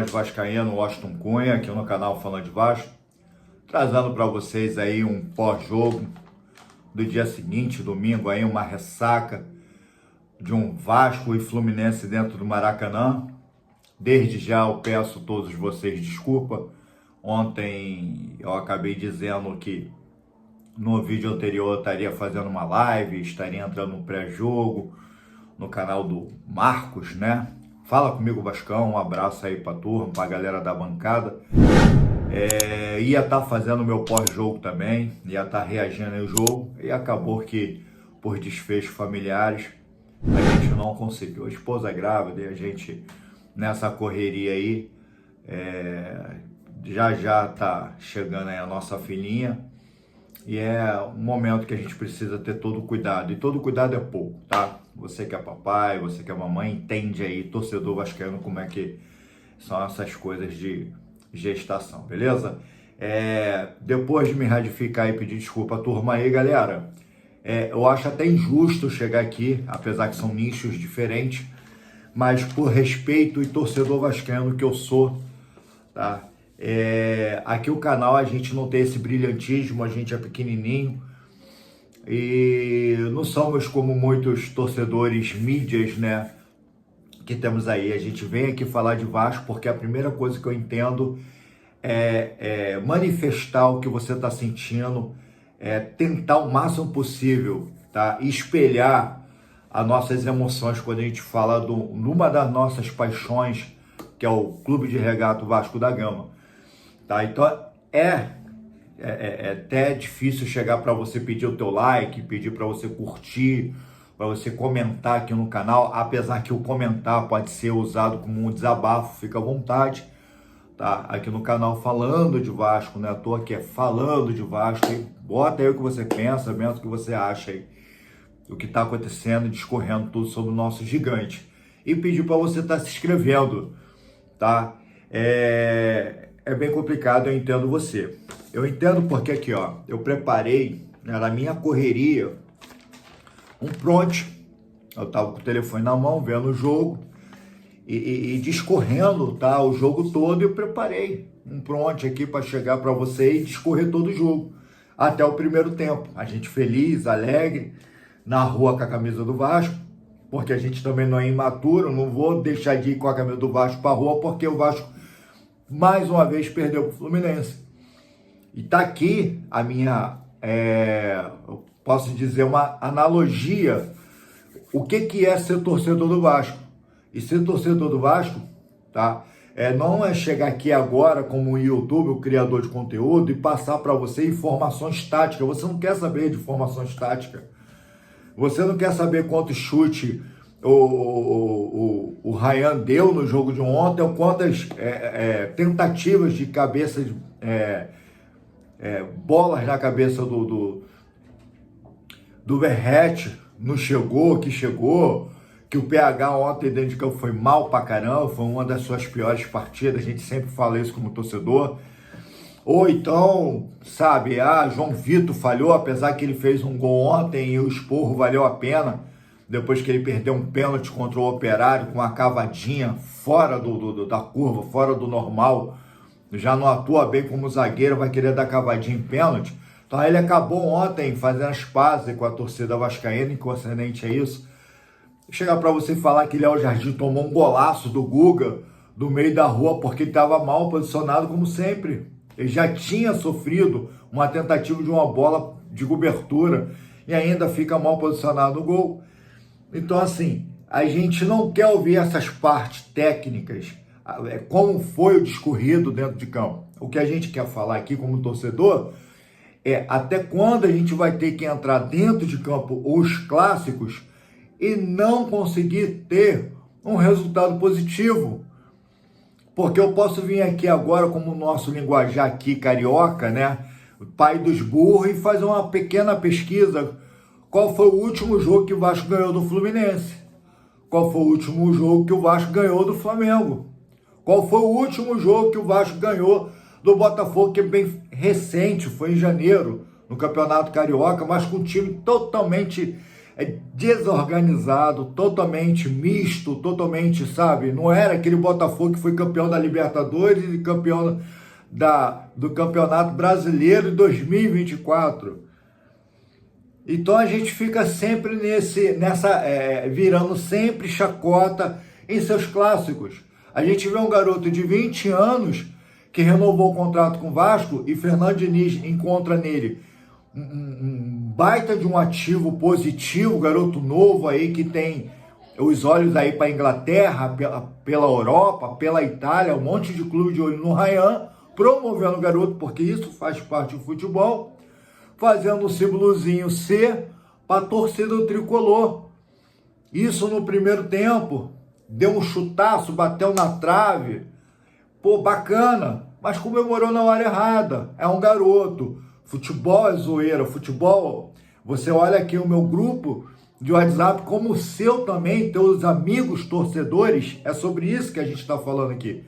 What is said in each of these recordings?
grande vascaíno Washington Cunha, aqui no canal Falando de Vasco, trazendo para vocês aí um pós-jogo do dia seguinte, domingo, aí uma ressaca de um Vasco e Fluminense dentro do Maracanã. Desde já eu peço a todos vocês desculpa. Ontem eu acabei dizendo que no vídeo anterior eu estaria fazendo uma live, estaria entrando no pré-jogo, no canal do Marcos, né? Fala comigo, Vascão, um abraço aí pra turma, pra galera da bancada. Ia estar fazendo meu pós-jogo também, ia estar reagindo ao jogo, e acabou que, por desfechos familiares, a gente não conseguiu. A esposa é grávida e a gente, nessa correria aí, já tá chegando aí a nossa filhinha, e é um momento que a gente precisa ter todo cuidado, e todo cuidado é pouco, tá? Você que é papai, você que é mamãe, entende aí, torcedor vascaíno, como é que são essas coisas de gestação, beleza? Depois de me ratificar e pedir desculpa à turma aí, galera, eu acho até injusto chegar aqui, apesar que são nichos diferentes, mas por respeito e torcedor vascaíno que eu sou, tá? Aqui o canal a gente não tem esse brilhantismo, a gente é pequenininho e não somos como muitos torcedores mídias, né, que temos aí. A gente vem aqui falar de Vasco porque a primeira coisa que eu entendo é manifestar o que você está sentindo, tentar o máximo possível, tá, espelhar as nossas emoções quando a gente fala numa das nossas paixões, que é o Clube de Regata Vasco da Gama. Tá, então até difícil chegar para você pedir o teu like, pedir para você curtir, para você comentar aqui no canal, apesar que o comentar pode ser usado como um desabafo, fica à vontade, tá? Aqui no canal Falando de Vasco, né? Tô aqui falando de Vasco, e bota aí o que você pensa, mesmo o que você acha aí, o que tá acontecendo, discorrendo tudo sobre o nosso gigante. E pedir para você estar se inscrevendo, tá? É bem complicado, eu entendo você. Eu entendo porque aqui, ó, eu preparei, né, na minha correria, um prompt. Eu tava com o telefone na mão, vendo o jogo e discorrendo, tá, o jogo todo, e eu preparei um prompt aqui para chegar para você e discorrer todo o jogo, até o primeiro tempo. A gente feliz, alegre, na rua com a camisa do Vasco, porque a gente também não é imaturo, não vou deixar de ir com a camisa do Vasco para a rua, porque o Vasco mais uma vez perdeu para o Fluminense. E tá aqui a minha, eu posso dizer, uma analogia. O que é ser torcedor do Vasco? E ser torcedor do Vasco, tá? Não é chegar aqui agora como um YouTube, o criador de conteúdo, e passar para você informações táticas. Você não quer saber de informações táticas. Você não quer saber quanto chute o Ryan deu no jogo de ontem, ou quantas tentativas de cabeça, bolas na cabeça do Verratti não chegou, que o PH ontem dentro de campo foi mal pra caramba, foi uma das suas piores partidas, a gente sempre fala isso como torcedor. Ou então, sabe, João Vitor falhou, apesar que ele fez um gol ontem e o esporro valeu a pena, depois que ele perdeu um pênalti contra o Operário, com uma cavadinha fora da curva, fora do normal, já não atua bem como zagueiro, vai querer dar cavadinha em pênalti. Então ele acabou ontem fazendo as pazes com a torcida vascaína, inconcernente a isso. Chegar para você falar que Léo Jardim tomou um golaço do Guga, do meio da rua, porque ele estava mal posicionado, como sempre. Ele já tinha sofrido uma tentativa de uma bola de cobertura e ainda fica mal posicionado no gol. Então, assim, a gente não quer ouvir essas partes técnicas, como foi o discorrido dentro de campo. O que a gente quer falar aqui como torcedor é até quando a gente vai ter que entrar dentro de campo os clássicos e não conseguir ter um resultado positivo. Porque eu posso vir aqui agora, como o nosso linguajar aqui carioca, né, o pai dos burros, e fazer uma pequena pesquisa. Qual foi o último jogo que o Vasco ganhou do Fluminense? Qual foi o último jogo que o Vasco ganhou do Flamengo? Qual foi o último jogo que o Vasco ganhou do Botafogo, que é bem recente, foi em janeiro, no Campeonato Carioca, mas com um time totalmente desorganizado, totalmente misto, totalmente, sabe? Não era aquele Botafogo que foi campeão da Libertadores e campeão do Campeonato Brasileiro de 2024. Então a gente fica sempre virando sempre chacota em seus clássicos. A gente vê um garoto de 20 anos que renovou o contrato com o Vasco e Fernando Diniz encontra nele um baita de um ativo positivo, garoto novo aí que tem os olhos aí para a Inglaterra, pela Europa, pela Itália, um monte de clube de olho no Ryan, promovendo o garoto, porque isso faz parte do futebol, fazendo o símbolozinho C para a torcida do tricolor. Isso no primeiro tempo, deu um chutaço, bateu na trave, pô, bacana, mas comemorou na hora errada, é um garoto. Futebol é zoeira, futebol, você olha aqui o meu grupo de WhatsApp, como o seu também, teus amigos torcedores, é sobre isso que a gente está falando aqui.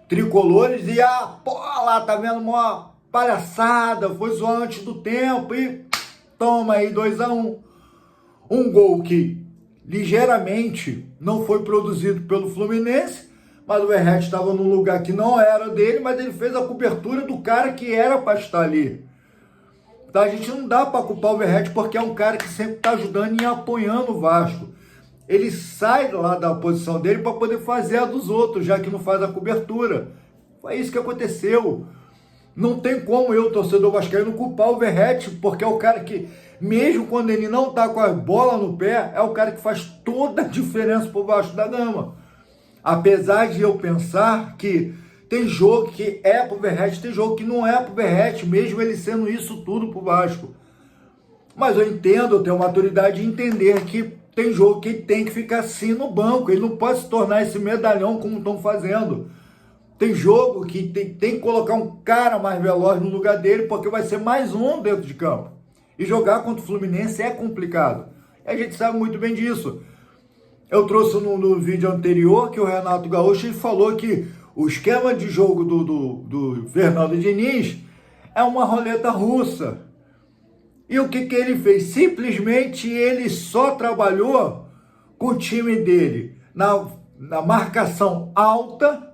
Tricolores e pô, lá, tá vendo uma palhaçada, foi zoar antes do tempo e toma aí 2-1. Um gol que ligeiramente não foi produzido pelo Fluminense, mas o Verratti estava num lugar que não era dele, mas ele fez a cobertura do cara que era para estar ali. Então a gente não dá para culpar o Verratti porque é um cara que sempre está ajudando e apoiando o Vasco. Ele sai lá da posição dele para poder fazer a dos outros, já que não faz a cobertura. Foi isso que aconteceu. Não tem como eu, torcedor vascaíno, culpar o Verratti, porque é o cara que, mesmo quando ele não está com a bola no pé, é o cara que faz toda a diferença para o Vasco da Gama. Apesar de eu pensar que tem jogo que é pro Verratti, tem jogo que não é pro Verratti, mesmo ele sendo isso tudo pro Vasco. Mas eu entendo, eu tenho maturidade de entender que tem jogo que tem que ficar assim no banco, ele não pode se tornar esse medalhão como estão fazendo. Tem jogo que tem que colocar um cara mais veloz no lugar dele, porque vai ser mais um dentro de campo. E jogar contra o Fluminense é complicado. E a gente sabe muito bem disso. Eu trouxe no vídeo anterior que o Renato Gaúcho falou que o esquema de jogo do Fernando Diniz é uma roleta russa. E o que ele fez? Simplesmente ele só trabalhou com o time dele na marcação alta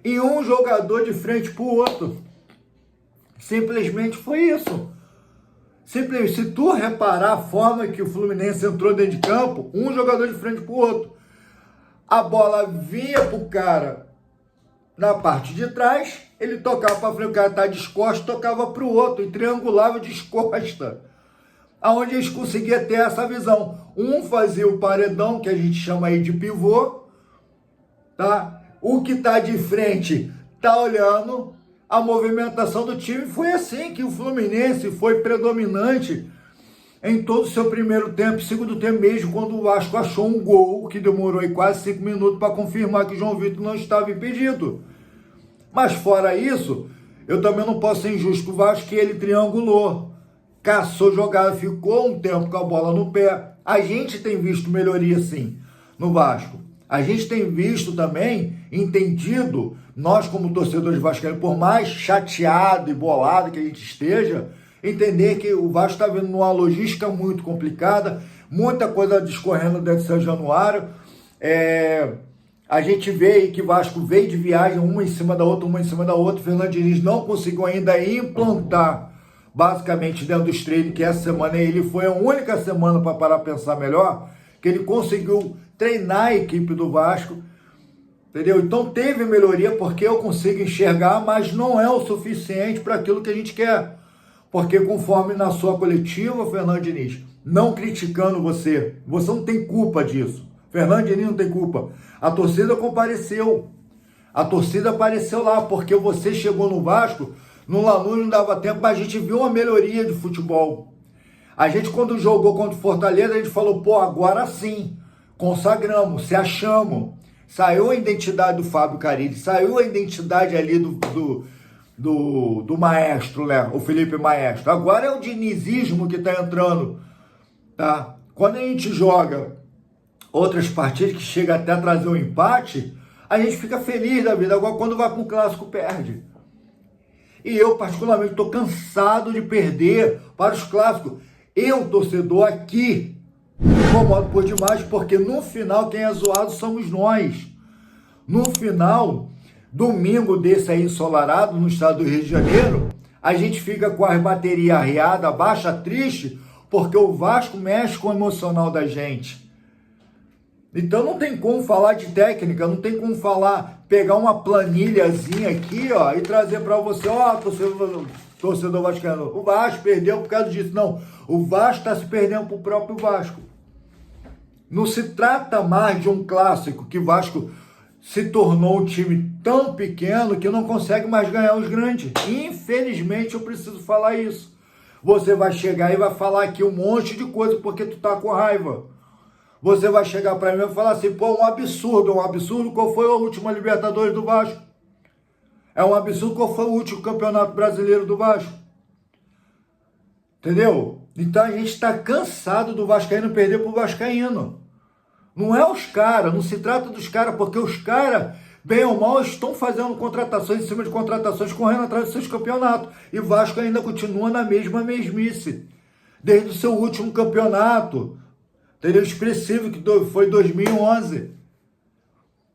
e um jogador de frente para o outro. Simplesmente foi isso. Simplesmente, se tu reparar a forma que o Fluminense entrou dentro de campo, um jogador de frente para o outro. A bola vinha para o cara na parte de trás, ele tocava para frente, o cara tá descosta, tocava para o outro e triangulava descosta. Aonde eles conseguiam ter essa visão. Um fazia o paredão, que a gente chama aí de pivô, tá? O que tá de frente tá olhando a movimentação do time. Foi assim que o Fluminense foi predominante em todo o seu primeiro tempo, segundo tempo mesmo, quando o Vasco achou um gol que demorou aí quase 5 minutos para confirmar que o João Vitor não estava impedido. Mas fora isso, eu também não posso ser injusto com o Vasco, que ele triangulou, caçou jogada, ficou um tempo com a bola no pé. A gente tem visto melhoria sim no Vasco. A gente tem visto também, entendido, nós como torcedores vascaínos, por mais chateado e bolado que a gente esteja, entender que o Vasco está vindo numa logística muito complicada, muita coisa discorrendo dentro de São Januário. A gente vê aí que o Vasco veio de viagem, uma em cima da outra, uma em cima da outra. O Fernando Diniz não conseguiu ainda implantar, basicamente, dentro dos treinos, que essa semana ele foi a única semana para parar a pensar melhor, que ele conseguiu treinar a equipe do Vasco, entendeu? Então teve melhoria, porque eu consigo enxergar, mas não é o suficiente para aquilo que a gente quer. Porque conforme na sua coletiva, Fernando Diniz, não criticando você não tem culpa disso. Fernando Diniz não tem culpa. A torcida compareceu. A torcida apareceu lá, porque você chegou no Vasco, no Lanús não dava tempo, mas a gente viu uma melhoria de futebol. A gente, quando jogou contra o Fortaleza, a gente falou, pô, agora sim, consagramos, se achamos. Saiu a identidade do Fábio Carille, saiu a identidade ali do maestro, né? O Felipe Maestro. Agora é o dinizismo que está entrando, tá? Quando a gente joga outras partidas que chega até a trazer um empate, a gente fica feliz da vida. Agora, quando vai para um clássico, perde. E eu, particularmente, estou cansado de perder para os clássicos. Eu, torcedor aqui Me incomodo por demais, porque no final quem é zoado somos nós. No final, domingo desse aí ensolarado no estado do Rio de Janeiro, a gente fica com as baterias arriadas, baixa, triste, porque o Vasco mexe com o emocional da gente. Então não tem como falar de técnica, não tem como falar, pegar uma planilhazinha aqui, ó, e trazer para você, ó, torcedor vascaíno, o Vasco perdeu por causa disso. Não, o Vasco está se perdendo pro próprio Vasco. Não se trata mais de um clássico, que o Vasco se tornou um time tão pequeno que não consegue mais ganhar os grandes. Infelizmente eu preciso falar isso. Você vai chegar e vai falar aqui um monte de coisa porque tu tá com raiva. Você vai chegar para mim e falar assim, pô, um absurdo, qual foi a última Libertadores do Vasco? É um absurdo, qual foi o último Campeonato Brasileiro do Vasco? Entendeu? Então a gente está cansado do vascaíno perder pro vascaíno. Não é os caras, não se trata dos caras, porque os caras, bem ou mal, estão fazendo contratações em cima de contratações, correndo atrás dos seus campeonatos. E o Vasco ainda continua na mesma mesmice. Desde o seu último campeonato, entendeu? Expressivo, que foi 2011.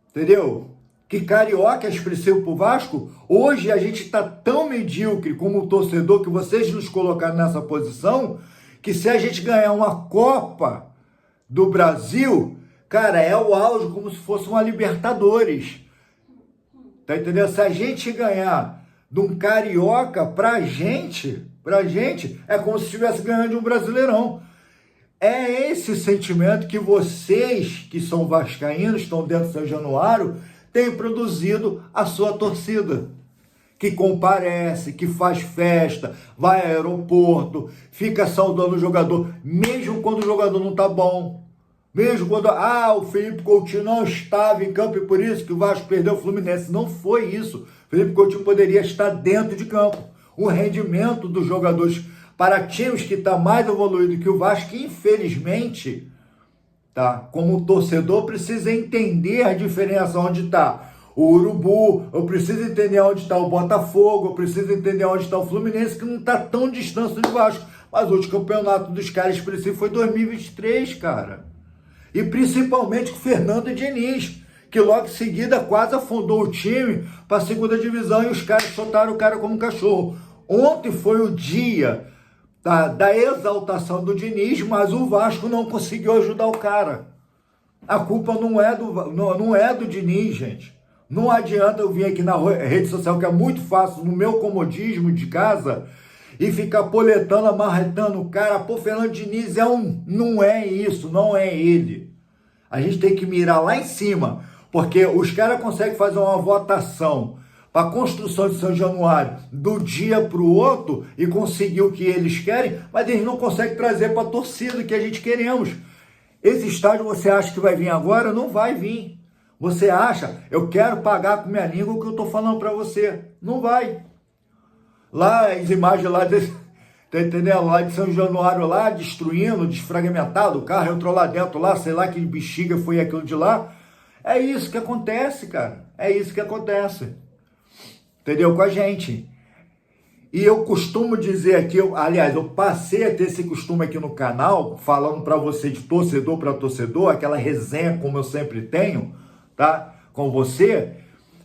Entendeu? Que Carioca é expressivo pro Vasco. Hoje a gente está tão medíocre como torcedor, que vocês nos colocaram nessa posição, que se a gente ganhar uma Copa do Brasil, cara, é o auge, como se fosse uma Libertadores. Tá entendendo? Se a gente ganhar de um Carioca, pra gente, é como se estivesse ganhando de um Brasileirão. É esse sentimento que vocês, que são vascaínos, estão dentro de São Januário, têm produzido a sua torcida. Que comparece, que faz festa, vai ao aeroporto, fica saudando o jogador, mesmo quando o jogador não tá bom. Mesmo quando, o Felipe Coutinho não estava em campo e por isso que o Vasco perdeu o Fluminense. Não foi isso. O Felipe Coutinho poderia estar dentro de campo. O rendimento dos jogadores para times que está mais evoluído que o Vasco, infelizmente, tá? Como torcedor, precisa entender a diferença onde está o Urubu, eu preciso entender onde está o Botafogo, eu preciso entender onde está o Fluminense, que não está tão distante do Vasco. Mas o último campeonato dos caras expressivo foi 2023, cara. E principalmente com o Fernando Diniz, que logo em seguida quase afundou o time para a segunda divisão e os caras soltaram o cara como um cachorro. Ontem foi o dia da exaltação do Diniz, mas o Vasco não conseguiu ajudar o cara. A culpa não é do Diniz, gente. Não adianta eu vir aqui na rede social, que é muito fácil, no meu comodismo de casa, e ficar poletando, amarretando o cara. Pô, Fernando Diniz não é isso, não é ele. A gente tem que mirar lá em cima, porque os caras conseguem fazer uma votação para a construção de São Januário do dia para o outro e conseguir o que eles querem, mas eles não conseguem trazer para a torcida que a gente queremos. Esse estádio você acha que vai vir agora? Não vai vir. Você acha, eu quero pagar com minha língua o que eu estou falando para você. Não vai. Lá, as imagens lá, tá entendendo? Lá de São Januário, lá, destruindo, desfragmentado, o carro entrou lá dentro, lá, sei lá que bexiga foi aquilo de lá. É isso que acontece, cara. É isso que acontece. Entendeu? Com a gente. E eu costumo dizer aqui, aliás, eu passei a ter esse costume aqui no canal, falando para você de torcedor para torcedor, aquela resenha como eu sempre tenho, tá? Com você,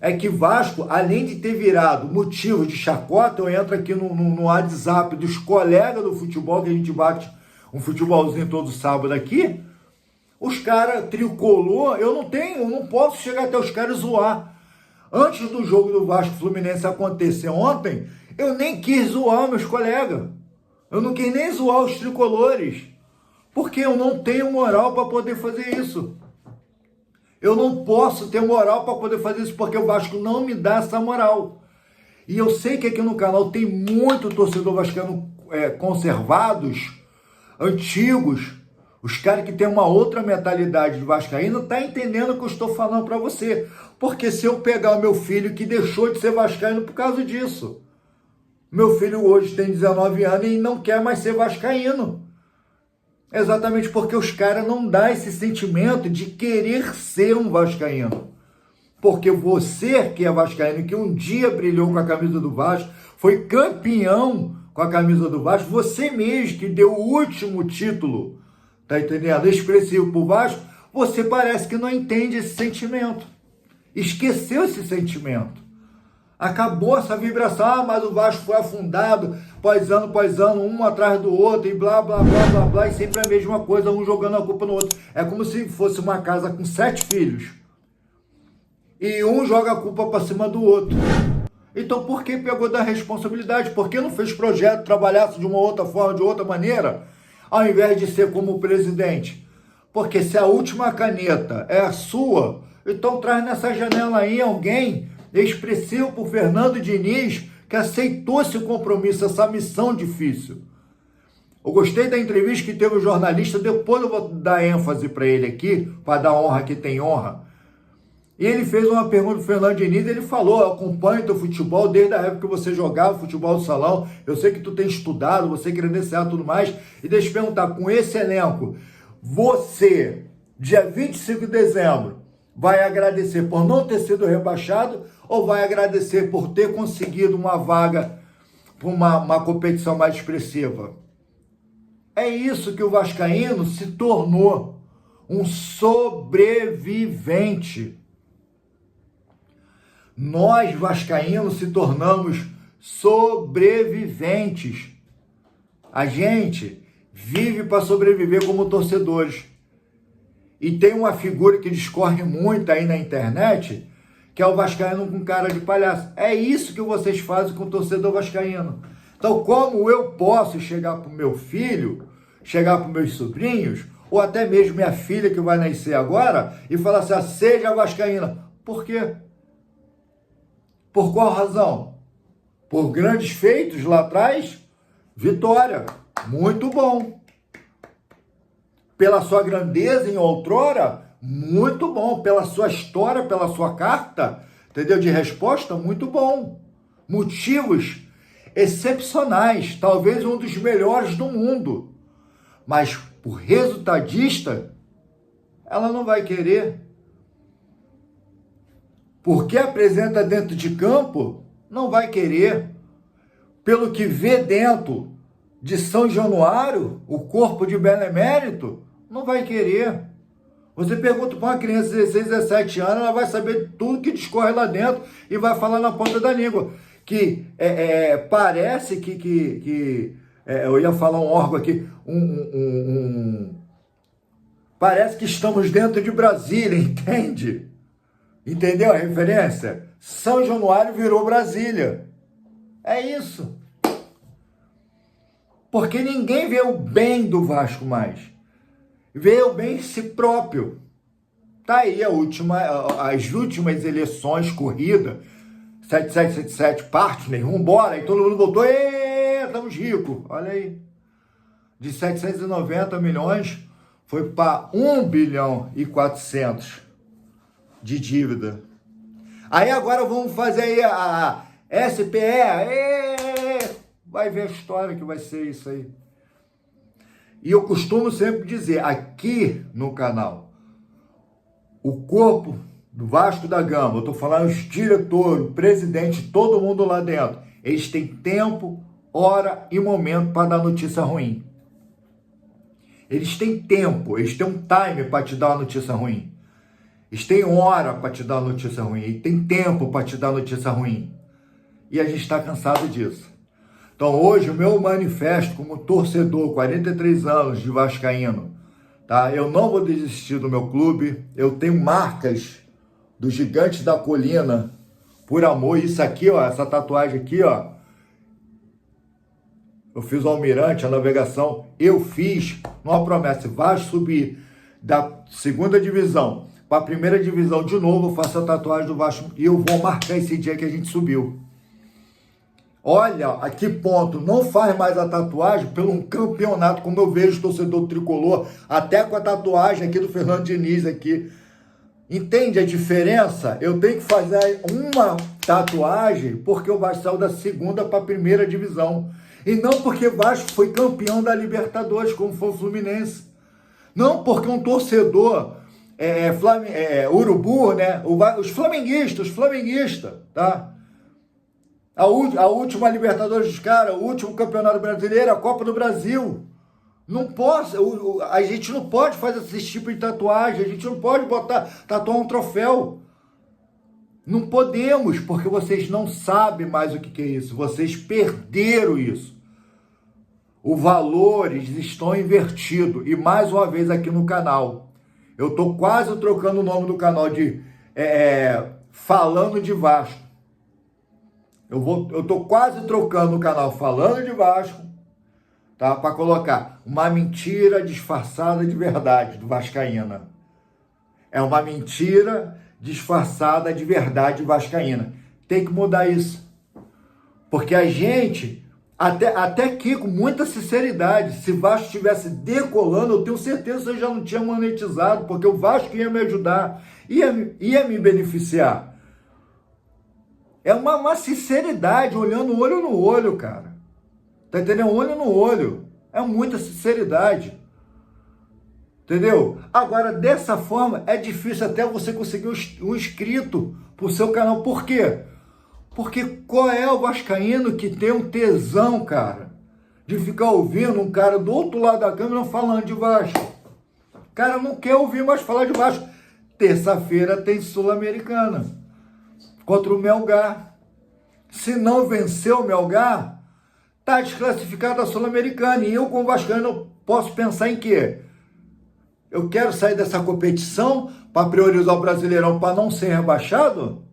é que Vasco, além de ter virado motivo de chacota, eu entro aqui no WhatsApp dos colegas do futebol, que a gente bate um futebolzinho todo sábado aqui, os caras tricolor, eu não posso chegar até os caras zoar. Antes do jogo do Vasco Fluminense acontecer ontem, eu nem quis zoar meus colegas. Eu não quis nem zoar os tricolores, porque eu não tenho moral para poder fazer isso. Eu não posso ter moral para poder fazer isso, porque o Vasco não me dá essa moral. E eu sei que aqui no canal tem muito torcedor vascaíno conservados, antigos, os caras que têm uma outra mentalidade de vascaíno, tá entendendo o que eu estou falando para você. Porque se eu pegar o meu filho que deixou de ser vascaíno por causa disso, meu filho hoje tem 19 anos e não quer mais ser vascaíno. Exatamente porque os caras não dão esse sentimento de querer ser um vascaíno. Porque você que é vascaíno, que um dia brilhou com a camisa do Vasco, foi campeão com a camisa do Vasco, você mesmo que deu o último título, tá entendendo? Expressivo pro Vasco, você parece que não entende esse sentimento. Esqueceu esse sentimento. Acabou essa vibração, mas o Vasco foi afundado, após ano, um atrás do outro, e blá, blá, blá, blá, blá, e sempre a mesma coisa, um jogando a culpa no outro. É como se fosse uma casa com 7 filhos, e um joga a culpa para cima do outro. Então, por que pegou da responsabilidade? Por que não fez projeto, trabalhasse de uma outra forma, de outra maneira, ao invés de ser como o presidente? Porque se a última caneta é a sua, então traz nessa janela aí alguém expressivo por Fernando Diniz, que aceitou esse compromisso, essa missão difícil. Eu gostei da entrevista que teve o jornalista, depois eu vou dar ênfase para ele aqui, para dar honra que tem honra. E ele fez uma pergunta pro Fernando Diniz, ele falou: eu acompanho teu futebol desde a época que você jogava futebol do salão, eu sei que tu tem estudado, você credenciado e tudo mais, e deixa eu te perguntar, com esse elenco, você, dia 25 de dezembro, vai agradecer por não ter sido rebaixado ou vai agradecer por ter conseguido uma vaga para uma competição mais expressiva? É isso que o vascaíno se tornou, um sobrevivente. Nós, vascaínos, se tornamos sobreviventes. A gente vive para sobreviver como torcedores. E tem uma figura que discorre muito aí na internet, que é o vascaíno com cara de palhaço. É isso que vocês fazem com o torcedor vascaíno. Então, como eu posso chegar para o meu filho, chegar para os meus sobrinhos, ou até mesmo minha filha que vai nascer agora, e falar assim, seja vascaína. Por quê? Por qual razão? Por grandes feitos lá atrás? Vitória. Muito bom. Pela sua grandeza em outrora? Muito bom. Pela sua história, pela sua carta, entendeu? De resposta? Muito bom. Motivos excepcionais. Talvez um dos melhores do mundo. Mas por resultadista, ela não vai querer. Porque apresenta dentro de campo, não vai querer. Pelo que vê dentro de São Januário, o corpo de Benemérito, não vai querer. Você pergunta para uma criança de 16, 17 anos, ela vai saber tudo que discorre lá dentro e vai falar na ponta da língua. Que parece que eu ia falar um órgão aqui, parece que estamos dentro de Brasília, entende? Entendeu a referência? São Januário virou Brasília. É isso. Porque ninguém vê o bem do Vasco mais. Vê o bem em si próprio. Tá aí as últimas eleições, corrida, 7777, Partner, vambora, e todo mundo voltou, estamos ricos. Olha aí. De 790 milhões, foi para 1 bilhão e 400 de dívida. Aí agora vamos fazer aí a SPE, vai ver a história que vai ser isso aí. E eu costumo sempre dizer, aqui no canal, o corpo do Vasco da Gama, eu estou falando os diretores, o presidente, todo mundo lá dentro, eles têm tempo, hora e momento para dar notícia ruim. Eles têm tempo, eles têm um time para te dar uma notícia ruim. Eles têm hora para te dar notícia ruim, e tem tempo para te dar notícia ruim. E a gente está cansado disso. Então hoje o meu manifesto como torcedor, 43 anos de vascaíno, tá? Eu não vou desistir do meu clube, eu tenho marcas dos Gigantes da Colina, por amor. Isso aqui, ó, essa tatuagem aqui, ó, eu fiz o Almirante, a navegação, eu fiz uma promessa, vai subir da segunda divisão para a primeira divisão de novo, eu faço a tatuagem do Vasco e eu vou marcar esse dia que a gente subiu. Olha a que ponto não faz mais a tatuagem pelo um campeonato, como eu vejo o torcedor tricolor, até com a tatuagem aqui do Fernando Diniz aqui. Entende a diferença? Eu tenho que fazer uma tatuagem porque o Vasco saiu da segunda para a primeira divisão. E não porque o Vasco foi campeão da Libertadores, como foi o Fluminense. Não porque um torcedor urubu, né? Os flamenguistas, tá? A última Libertadores dos caras, o último campeonato brasileiro, a Copa do Brasil. Não posso, a gente não pode fazer esse tipo de tatuagem, a gente não pode tatuar um troféu. Não podemos, porque vocês não sabem mais o que é isso. Vocês perderam isso. Os valores estão invertidos. E mais uma vez aqui no canal. Eu estou quase trocando o nome do canal de Falando de Vasco. Eu estou quase trocando o canal Falando de Vasco, tá? Para colocar uma mentira disfarçada de verdade do Vascaína. É uma mentira disfarçada de verdade vascaína. Tem que mudar isso. Porque a gente, até aqui, com muita sinceridade, se o Vasco estivesse decolando, eu tenho certeza que eu já não tinha monetizado, porque o Vasco ia me ajudar, ia me beneficiar. É uma sinceridade, olhando olho no olho, cara. Tá entendendo? Olho no olho. É muita sinceridade. Entendeu? Agora, dessa forma, é difícil até você conseguir um inscrito pro seu canal. Por quê? Porque qual é o vascaíno que tem um tesão, cara, de ficar ouvindo um cara do outro lado da câmera falando de Vasco? O cara não quer ouvir mais falar de Vasco. Terça-feira tem Sul-Americana contra o Melgar. Se não vencer o Melgar, tá desclassificado da Sul-Americana. E eu, como vascaíno, posso pensar em quê? Eu quero sair dessa competição para priorizar o Brasileirão para não ser rebaixado?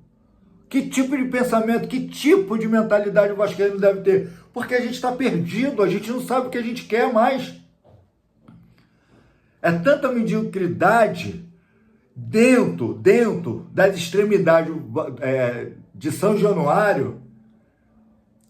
Que tipo de pensamento, que tipo de mentalidade o vascaíno deve ter? Porque a gente está perdido, a gente não sabe o que a gente quer mais. É tanta mediocridade dentro das extremidades de São Januário,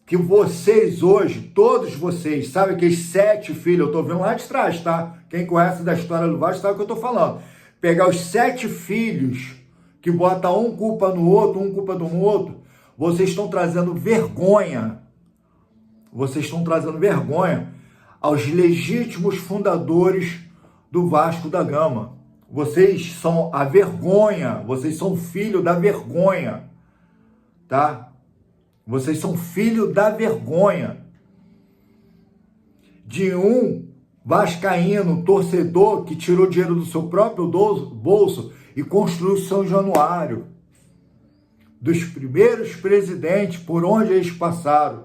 que vocês hoje, todos vocês, sabem que os 7 filhos, eu estou vendo lá de trás, tá? Quem conhece da história do Vasco sabe o que eu estou falando. Pegar os 7 filhos, que bota um culpa no outro, um culpa do outro, vocês estão trazendo vergonha. Vocês estão trazendo vergonha aos legítimos fundadores do Vasco da Gama. Vocês são a vergonha, vocês são filho da vergonha, tá? Vocês são filho da vergonha de um vascaíno, torcedor, que tirou dinheiro do seu próprio bolso e construiu São Januário. Dos primeiros presidentes por onde eles passaram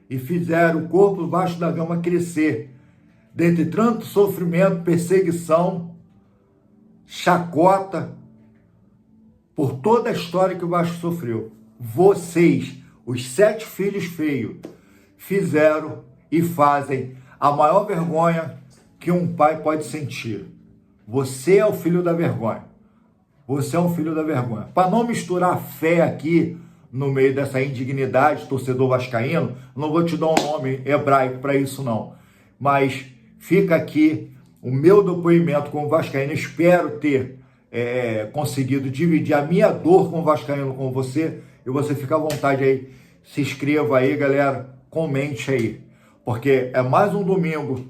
e fizeram o corpo do Vasco da Gama crescer. Dentre tanto sofrimento, perseguição, chacota, por toda a história que o Vasco sofreu. Vocês, os 7 filhos feios, fizeram e fazem a maior vergonha que um pai pode sentir. Você é o filho da vergonha. Você é um filho da vergonha. Para não misturar fé aqui no meio dessa indignidade, torcedor vascaíno, não vou te dar um nome hebraico para isso não. Mas fica aqui o meu depoimento como vascaíno. Espero ter conseguido dividir a minha dor com o vascaíno com você. E você fica à vontade aí. Se inscreva aí, galera. Comente aí. Porque é mais um domingo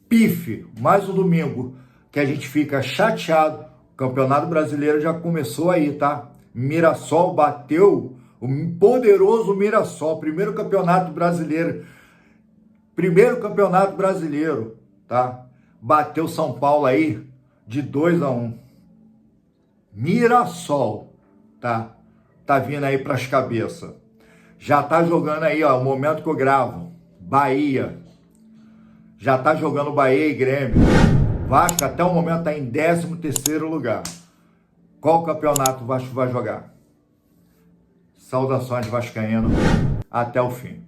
pife, mais um domingo que a gente fica chateado. O Campeonato Brasileiro já começou aí, tá? Mirassol bateu o poderoso Mirassol, primeiro campeonato brasileiro, tá? Bateu São Paulo aí de 2-1. Mirassol, tá? Tá vindo aí pras cabeças. Já tá jogando aí, ó, o momento que eu gravo, Bahia. Já tá jogando Bahia e Grêmio. Vasco até o momento tá em 13º lugar. Qual campeonato o Vasco vai jogar? Saudações vascaíno, até o fim.